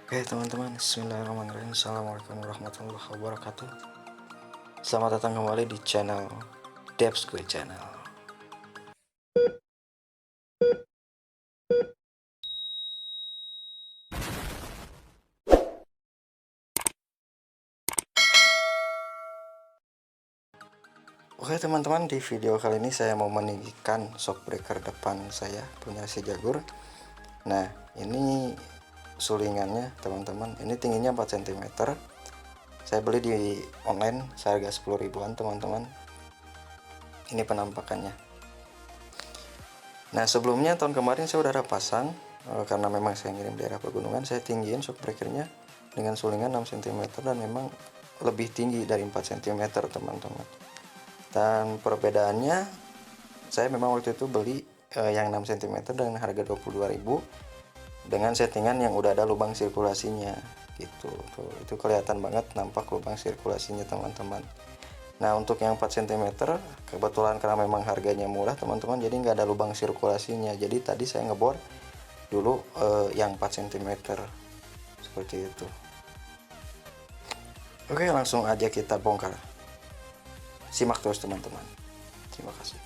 Oke teman-teman, bismillahirrahmanirrahim. Assalamualaikum warahmatullahi wabarakatuh. Selamat datang kembali di channel Devskuy Channel. Oke teman-teman, di video kali ini saya mau meninggikan shockbreaker depan saya punya si Jagur. Nah ini sulingannya teman-teman, ini tingginya 4 cm. Saya beli di online seharga 10 ribuan teman-teman. Ini penampakannya. Nah sebelumnya tahun kemarin saya udah pasang, karena memang saya ngirim daerah pegunungan, saya tinggiin shockbreakernya dengan sulingan 6 cm dan memang lebih tinggi dari 4 cm teman-teman. Dan perbedaannya, saya memang waktu itu beli yang 6 cm dengan harga 22.000 dengan settingan yang udah ada lubang sirkulasinya gitu. Tuh, itu kelihatan banget nampak lubang sirkulasinya teman-teman. Nah untuk yang 4 cm kebetulan karena memang harganya murah teman-teman, jadi nggak ada lubang sirkulasinya. Jadi tadi saya ngebor dulu yang 4 cm seperti itu. Oke langsung aja kita bongkar. Simak terus teman-teman. Terima kasih.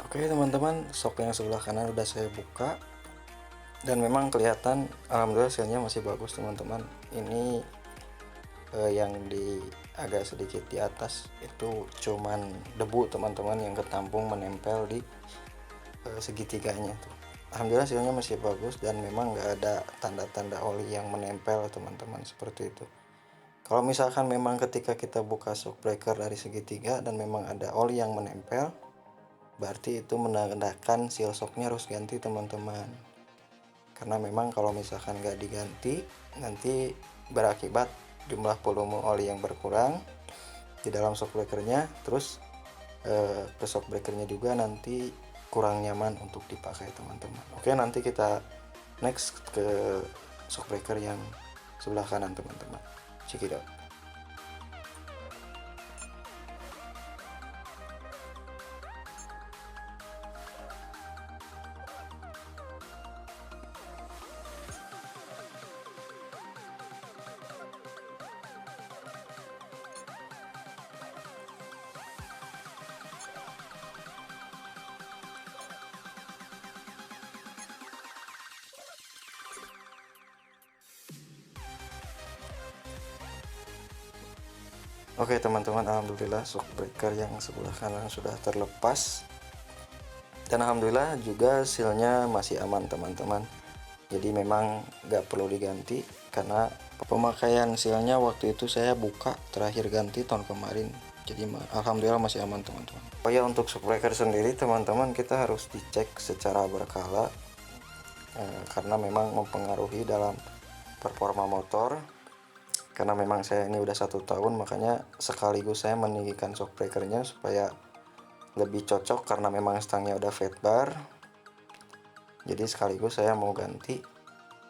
Oke teman-teman, sok yang sebelah kanan udah saya buka dan memang kelihatan alhamdulillah hasilnya masih bagus teman-teman. Ini yang di agak sedikit di atas itu cuman debu teman-teman yang ketampung menempel di segitiganya tuh. Alhamdulillah hasilnya masih bagus dan memang nggak ada tanda-tanda oli yang menempel teman-teman seperti itu. Kalau misalkan memang ketika kita buka shockbreaker dari segitiga dan memang ada oli yang menempel, berarti itu menandakan seal shocknya harus ganti teman-teman. Karena memang kalau misalkan nggak diganti nanti berakibat jumlah volume oli yang berkurang di dalam shockbreakernya, terus ke shockbreakernya juga nanti kurang nyaman untuk dipakai teman-teman. Oke nanti kita next ke shockbreaker yang sebelah kanan teman-teman. Check it out. Oke teman-teman, alhamdulillah shockbreaker yang sebelah kanan sudah terlepas dan alhamdulillah juga sealnya masih aman teman-teman. Jadi memang nggak perlu diganti karena pemakaian sealnya waktu itu saya buka terakhir ganti tahun kemarin. Jadi alhamdulillah masih aman teman-teman. Oh ya, untuk shockbreaker sendiri teman-teman kita harus dicek secara berkala karena memang mempengaruhi dalam performa motor. Karena memang saya ini udah 1 tahun, makanya sekaligus saya meninggikan shockbreakernya supaya lebih cocok karena memang stangnya udah fat bar. Jadi sekaligus saya mau ganti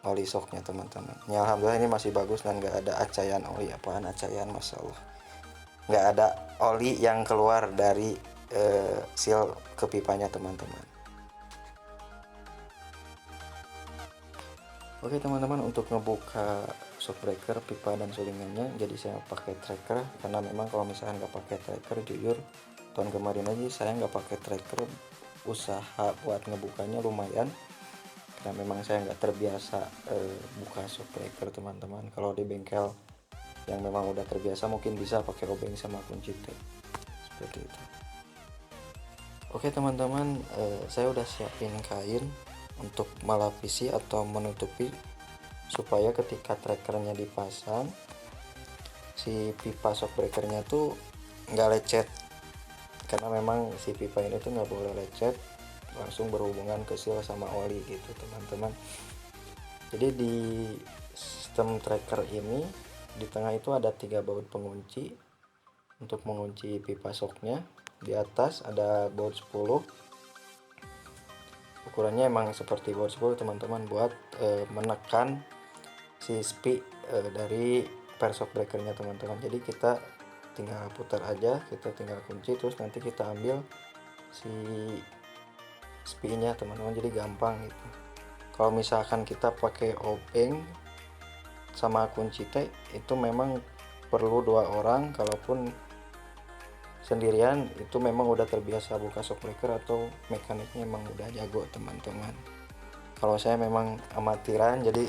oli shocknya teman-teman. Ya alhamdulillah ini masih bagus dan nggak ada acayan oli. Apaan acayan, masya Allah, nggak ada oli yang keluar dari seal ke pipanya teman-teman. Oke teman-teman, untuk ngebuka shockbreaker, pipa dan sulingannya, jadi saya pakai tracker karena memang kalau misalnya nggak pakai tracker, jujur tahun kemarin aja saya nggak pakai tracker, usaha buat ngebukanya lumayan karena memang saya nggak terbiasa buka shockbreaker teman-teman. Kalau di bengkel yang memang udah terbiasa mungkin bisa pakai obeng sama kunci T seperti itu. Oke teman-teman, saya udah siapin kain untuk melapisi atau menutupi supaya ketika trackernya dipasang si pipa shockbreakernya tuh nggak lecet, karena memang si pipa ini tuh nggak boleh lecet langsung berhubungan ke seal sama oli gitu teman-teman. Jadi di sistem tracker ini di tengah itu ada 3 baut pengunci untuk mengunci pipa shocknya. Di atas ada baut 10, ukurannya emang seperti baut 10 teman-teman, buat menekan si spi dari per shock breakernya teman-teman. Jadi kita tinggal putar aja, kita tinggal kunci, terus nanti kita ambil si spi nya teman-teman, jadi gampang gitu. Kalau misalkan kita pakai obeng sama kunci T, itu memang perlu 2 orang. Kalaupun sendirian itu memang udah terbiasa buka shock breaker atau mekaniknya emang udah jago teman-teman. Kalau saya memang amatiran, jadi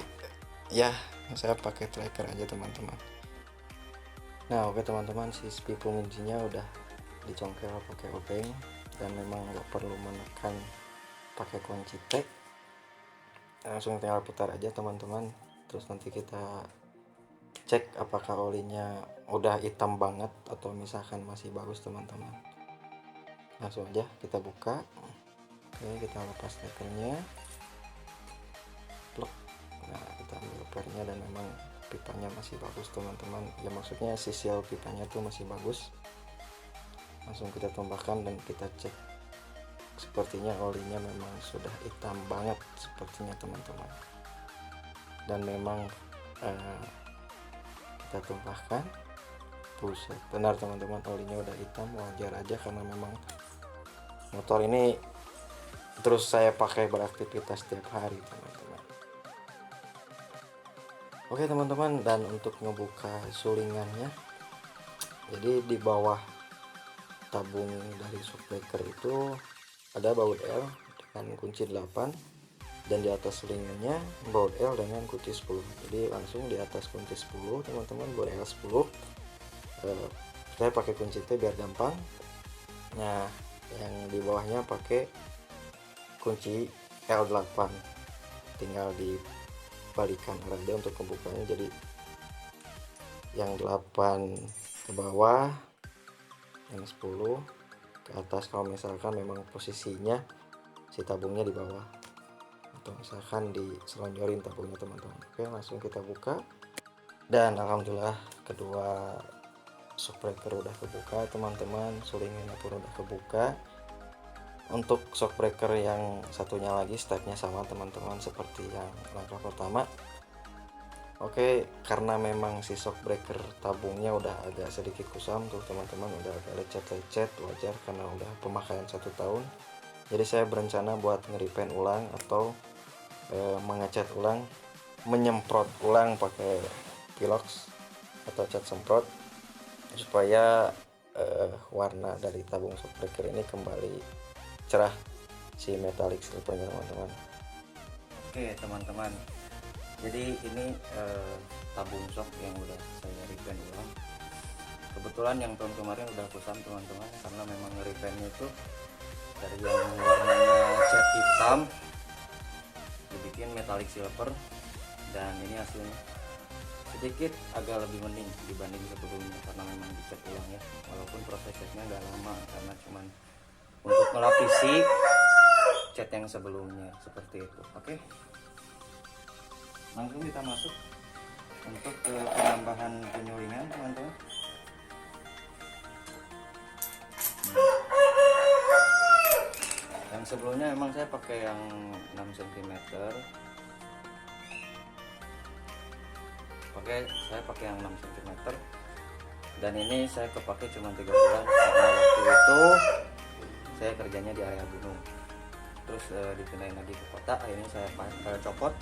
ya saya pakai tracker aja teman-teman. Nah oke teman-teman, si spi penguncinya udah dicongkel pakai obeng dan memang nggak perlu menekan pakai kunci T, langsung tinggal putar aja teman-teman. Terus nanti kita cek apakah olinya udah hitam banget atau misalkan masih bagus teman-teman. Langsung aja kita buka. Oke, kita lepas lepernya. Pluk. Nah kita ambil lepernya dan memang pipanya masih bagus teman-teman, ya maksudnya sisil pipanya tuh masih bagus. Langsung kita tambahkan dan kita cek, sepertinya olinya memang sudah hitam banget sepertinya teman-teman. Dan memang kita tumpahkan, buset, benar teman-teman, olinya udah hitam. Wajar aja karena memang motor ini terus saya pakai beraktivitas setiap hari teman-teman. Oke teman-teman, dan untuk ngebuka sulingannya, jadi di bawah tabung dari shock breaker itu ada baut L dengan kunci 8, dan di atas sulingannya baut L dengan kunci 10. Jadi langsung di atas kunci 10 teman-teman, baut L 10. Saya pakai kunci T biar gampang. Nah yang di bawahnya pakai kunci L8, tinggal dibalikan arah dia untuk pembukanya. Jadi yang 8 ke bawah, yang 10 ke atas kalau misalkan memang posisinya si tabungnya di bawah, atau misalkan diselonjorin tabungnya teman-teman. Oke, langsung kita buka dan alhamdulillah kedua shock breaker udah kebuka teman-teman, sulingannya pun udah kebuka. Untuk shock breaker yang satunya lagi stepnya sama teman-teman seperti yang langkah pertama. Oke, karena memang si shock breaker tabungnya udah agak sedikit kusam tuh teman-teman, udah agak lecet-lecet, wajar karena udah pemakaian 1 tahun. Jadi saya berencana buat nge-repaint ulang atau mengecat ulang, menyemprot ulang pakai Pilox atau cat semprot, supaya warna dari tabung shock breaker ini kembali cerah, si metallic silvernya teman-teman. Oke teman-teman, jadi ini tabung shock yang udah saya repaint ulang. Kebetulan yang tahun kemarin udah kusam teman-teman, karena memang repaintnya itu dari yang warnanya cat hitam dibikin metallic silver, dan ini hasilnya sedikit agak lebih mending dibanding sebelumnya karena memang dicat ulang ya, walaupun prosesnya nggak lama karena cuman untuk melapisi cat yang sebelumnya seperti itu. Oke, langsung kita masuk untuk ke penambahan penyulingan teman-teman. Yang sebelumnya emang saya pakai yang 6 cm, saya pakai yang 6 cm, dan ini saya kepake cuma 3 bulan karena waktu itu saya kerjanya di area gunung, terus dipindahin lagi ke kota. Akhirnya saya copot,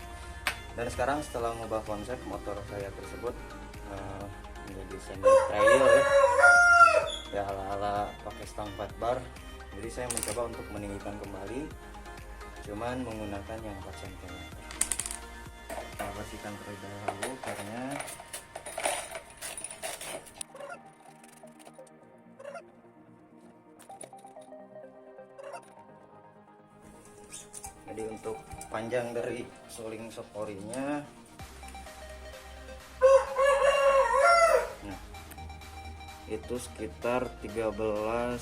dan sekarang setelah mengubah konsep motor saya tersebut menjadi semi trail ya, ala-ala pakai stang 4 bar. Jadi saya mencoba untuk meninggikan kembali, cuman menggunakan yang 4 cm. Kita bersihkan terlebih dahulu karena jadi untuk panjang dari suling shock orinya, nah itu sekitar 13,5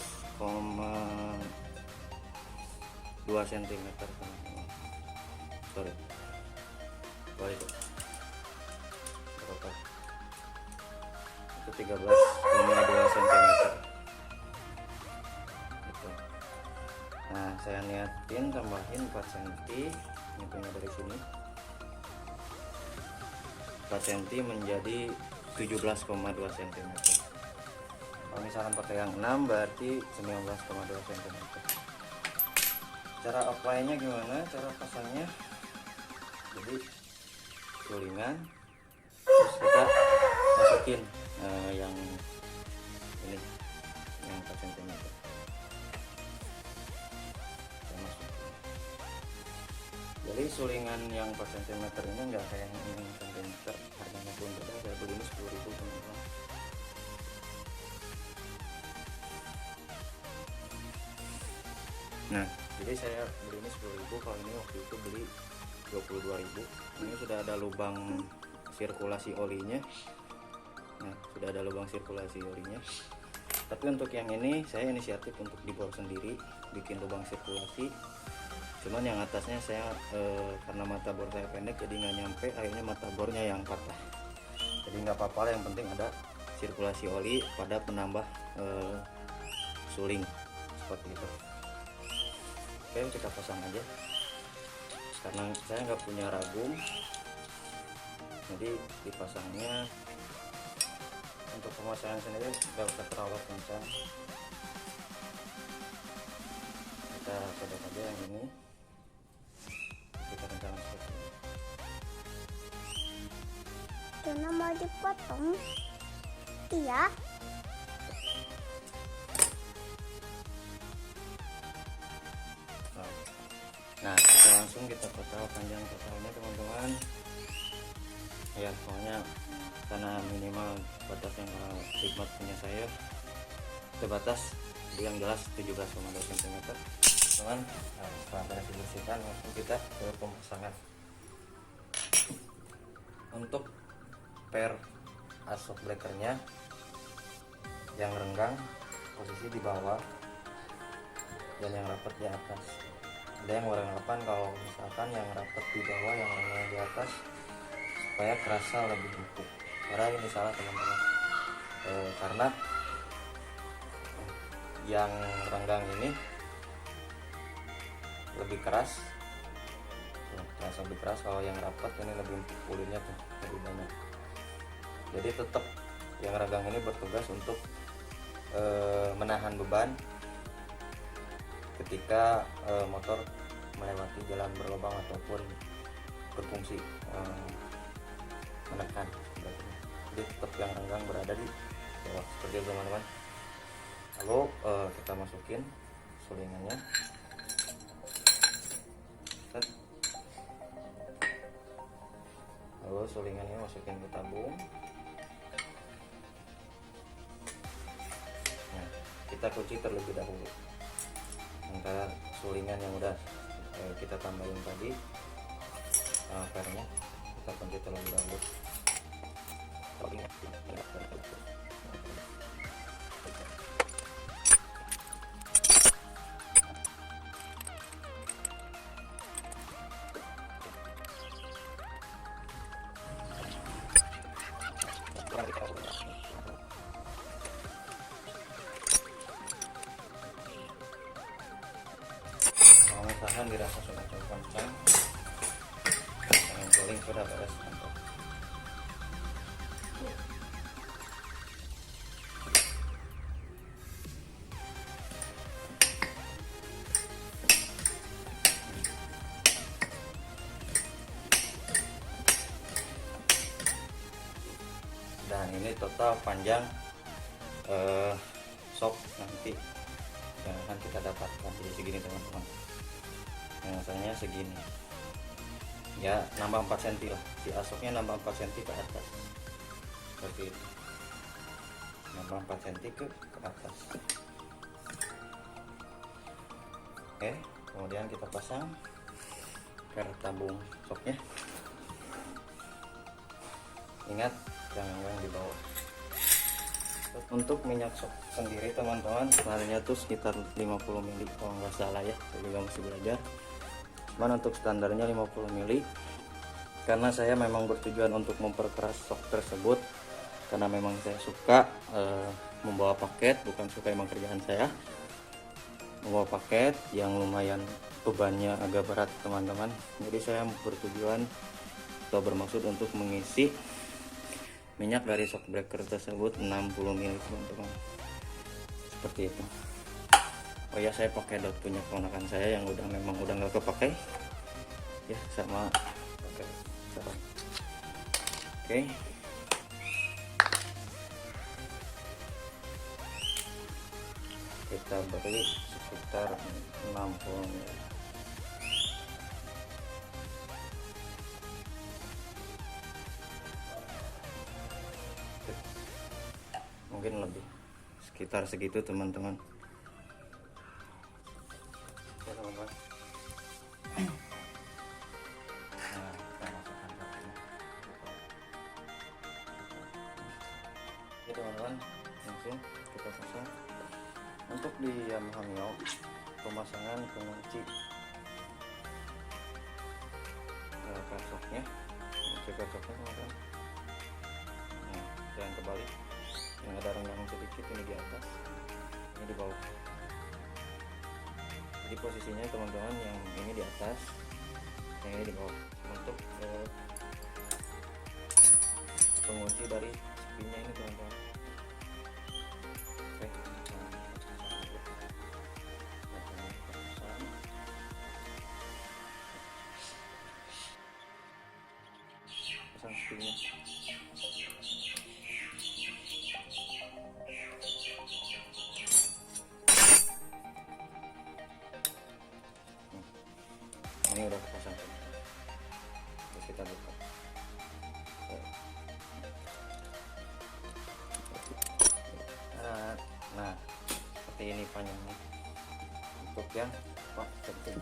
2 cm teman-teman. Sorry, balik berapa itu 13,2 cm gitu. Nah saya niatin tambahin 4 cm, hitungnya dari sini 4 cm menjadi 17,2 cm. Kalau misalkan pakai yang 6 berarti 19,2 cm. Cara apply-nya gimana, cara pasangnya, jadi sulingan terus kita masukin yang ini yang 4 cm kita masukin. Jadi sulingan yang 4 cm ini enggak kayak yang cm, harganya pun beda. Saya beli ini 10.000 teman-teman. Nah jadi saya beli ini 10.000, kalau ini waktu itu beli 22.000. Ini sudah ada lubang sirkulasi olinya. Nah sudah ada lubang sirkulasi olinya, tapi untuk yang ini saya inisiatif untuk dibor sendiri, bikin lubang sirkulasi. Cuman yang atasnya saya karena mata bor saya pendek jadi nggak nyampe, akhirnya mata bornya yang patah. Jadi nggak apa-apa, yang penting ada sirkulasi oli pada penambah suling seperti itu. Oke, kita pasang aja karena saya nggak punya ragum, jadi dipasangnya untuk pemasangan sendiri nggak usah terlalu kencang. Kita pedot aja yang ini, kita kencangkan seperti ini. Karena mau dipotong, iya. Nah kita langsung kita total panjang totalnya teman-teman ya, pokoknya karena minimal batas yang khidmat punya saya itu batas yang jelas 17,2 cm teman. Nah, setelah beres dibersihkan langsung kita ke pemasangan. Untuk per asok breakernya yang renggang posisi di bawah dan yang rapat di atas. Ada yang warna 8, kalau misalkan yang rapat di bawah yang renggang di atas supaya kerasa lebih empuk. Karena ini salah teman-teman, karena yang renggang ini lebih keras, terasa lebih keras. Kalau yang rapat ini lebih empuk, ulinnya tuh lebih banyak. Jadi tetap yang renggang ini bertugas untuk menahan beban ketika motor melewati jalan berlubang ataupun berfungsi menekan. Jadi tetap yang renggang berada di bawah seperti itu teman-teman. Lalu kita masukin sulingannya. Lalu sulingannya masukin ke tabung. Nah, kita kunci terlebih dahulu antara sulingan yang udah kita tambahin tadi, pernya kita kunci terlebih dahulu. Kalau misalkan dirasa sudah cukup kencang, dengan suling sudah beres mantap. Dan ini total panjang sok nanti yang akan kita dapatkan jadi segini teman-teman. Biasanya segini ya, nambah 4 cm lah, si asoknya nambah 4 cm ke atas seperti itu, nambah 4 cm ke atas. Oke, kemudian kita pasang per tabung soknya. Ingat jangan yang di bawah Untuk minyak sok sendiri teman-teman sebenarnya tuh sekitar 50 ml kalau nggak salah ya, saya juga masih belajar. Cuman untuk standarnya 50 ml karena saya memang bertujuan untuk memperkeras sok tersebut, karena memang saya suka membawa paket, bukan suka emang kerjaan saya membawa paket yang lumayan bebannya agak berat teman-teman. Jadi saya bertujuan atau bermaksud untuk mengisi minyak dari shock breaker tersebut 60 ml teman-teman, seperti itu. Oh ya, saya pakai dot punya keponakan saya yang memang udah nggak kepakai ya, sama pakai sarung. Oke, kita beri sekitar 60 ml. Mungkin lebih sekitar segitu teman-teman. Oke, teman-teman. Nah, kita masukkan satunya. Oke teman-teman, langsung kita pasang. Untuk di Yamaha Mio pemasangan pengunci kasoknya, teman-teman. Nah, jangan kebalik, yang ada renggang sedikit ini di atas, ini di bawah. Jadi posisinya teman-teman yang ini di atas, yang ini di bawah. Untuk pengunci dari spinnya ini teman-teman. Oke, pasang spinnya. Ini udah kepasang, terus kita buka. Nah, seperti ini panjangnya untuk yang penting.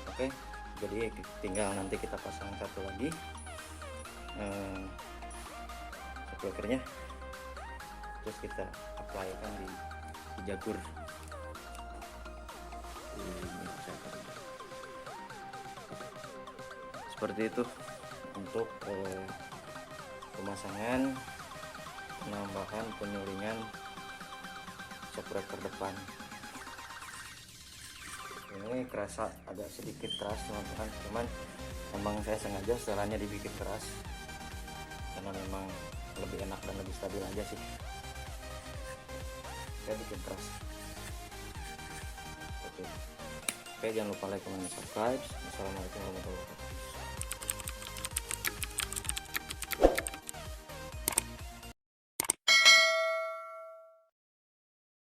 Oke, jadi tinggal nanti kita pasang satu lagi breakernya, terus kita apply kan di jagur. Seperti itu untuk pemasangan, penambahan, penyulingan shock breaker depan. Ini kerasa agak sedikit keras teman-teman, cuman memang saya sengaja setelahnya dibikin keras karena memang lebih enak dan lebih stabil aja sih, saya bikin keras. Oke, jangan lupa like, comment, subscribe. Assalamualaikum warahmatullahi wabarakatuh.